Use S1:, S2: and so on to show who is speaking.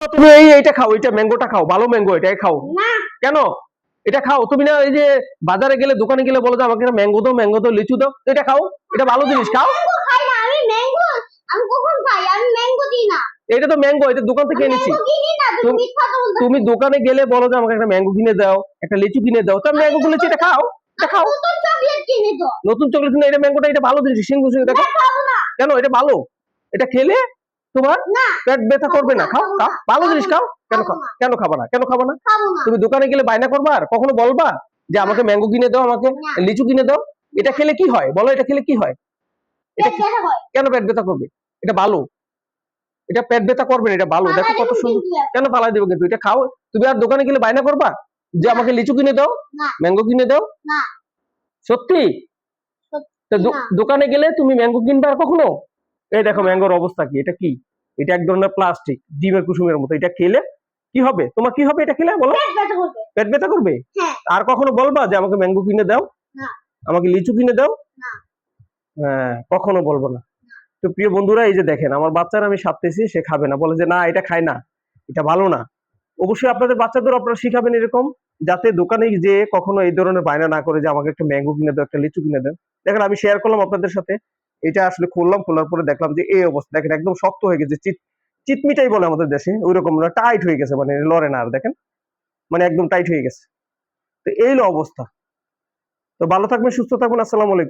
S1: তুমি এইটা খাও, এটা ম্যাঙ্গোটা খাও, ভালো ম্যাঙ্গো, এটাই খাও।
S2: না
S1: কেন এটা খাও? তুমি না এই যে বাজারে গেলে দোকানে গেলে বলো যে আমাকে একটা ম্যাঙ্গো দাও, লিচু দাও, তো এটা খাও, এটা ভালো জিনিস, খাও।
S2: ম্যাঙ্গো খাই না আমি। ম্যাঙ্গো আমি কখন খাই? আমি ম্যাঙ্গো দিই না।
S1: এটা তো ম্যাঙ্গো, এটা দোকান থেকে এনেছি।
S2: ম্যাঙ্গো কিনি না, তুমি মিথ্যা বলছো।
S1: তুমি দোকানে গেলে বলো যে আমাকে একটা ম্যাঙ্গো কিনে দাও, একটা লিচু কিনে দাও, তো ম্যাঙ্গো কিনেছি, এটা খাও, এটা খাও।
S2: নতুন চকলেট কিনে দাও।
S1: নতুন চকলেট কিনে, এটা ম্যাঙ্গোটা, এটা ভালো জিনিস, সিংহ সিংহ, এটা খাও।
S2: খাবো না।
S1: কেন? এটা ভালো, এটা খেলে তোমার
S2: না
S1: পেট ব্যথা করবে না, খাও খাও, ভালো জিনিস খাও। কেন খাও? কেন খাবা না? কেন খাবা না?
S2: খাবো না।
S1: তুমি দোকানে গেলে বায়না করবা আর কখনো বলবা যে আমাকে ম্যাঙ্গো কিনে দাও, আমাকে লিচু কিনে দাও? এটা খেলে কি হয় বলো? এটা খেলে কি হয়? এটা
S2: পেট ব্যথা হয়।
S1: কেন পেট ব্যথা করবে? এটা ভালো, এটা পেট ব্যথা করবে না, এটা ভালো। দেখো কত সুন্দর। কেন ফালাই দেবো? কিন্তু এটা খাও। তুমি আর দোকানে গেলে বায়না করবা যে আমাকে লিচু কিনে দাও,
S2: না
S1: ম্যাঙ্গো কিনে দাও?
S2: না
S1: সত্যি? তো
S2: সত্যি না।
S1: দোকানে গেলে তুমি ম্যাঙ্গো কিনবে আর কখনো? এই দেখো ম্যাঙ্গোর অবস্থা কি, এটা কি? এটা এক ধরনের প্লাস্টিক, ডিমের কুসুমের মতো। এটা খেলে কি হবে? তোমার কি হবে এটা খেলে বলো?
S2: পেট ব্যথা করবে।
S1: পেট ব্যথা করবে।
S2: হ্যাঁ।
S1: আর কখনো বলবা যে আমাকে ম্যাঙ্গো কিনে দাও,
S2: না
S1: আমাকে লিচু কিনে দাও?
S2: না
S1: হ্যাঁ, কখনো বলবো না। তো প্রিয় বন্ধুরা, এই যে দেখেন আমার বাচ্চারা আমি সাথতেছি, সে খাবে না, বলে যে না এটা খায় না, এটা ভালো না। অবশ্যই আপনাদের বাচ্চাদের আপনারা শিখাবেন এরকম, যাতে দোকানে যে কখনো এই ধরনের বায়না না করে যে আমাকে একটা ম্যাঙ্গো কিনে দাও, একটা লিচু কিনে দেন। দেখেন আমি শেয়ার করলাম আপনাদের সাথে, এটা আসলে খুললাম, খোলার পরে দেখলাম যে এই অবস্থা। দেখেন একদম শক্ত হয়ে গেছে, চিতমিটাই বলে আমাদের দেশে, ওই রকম টাইট হয়ে গেছে, মানে লড়ে না আর। দেখেন মানে একদম টাইট হয়ে গেছে। তো এই অবস্থা। তো ভালো থাকবেন, সুস্থ থাকবেন, আসসালামু আলাইকুম।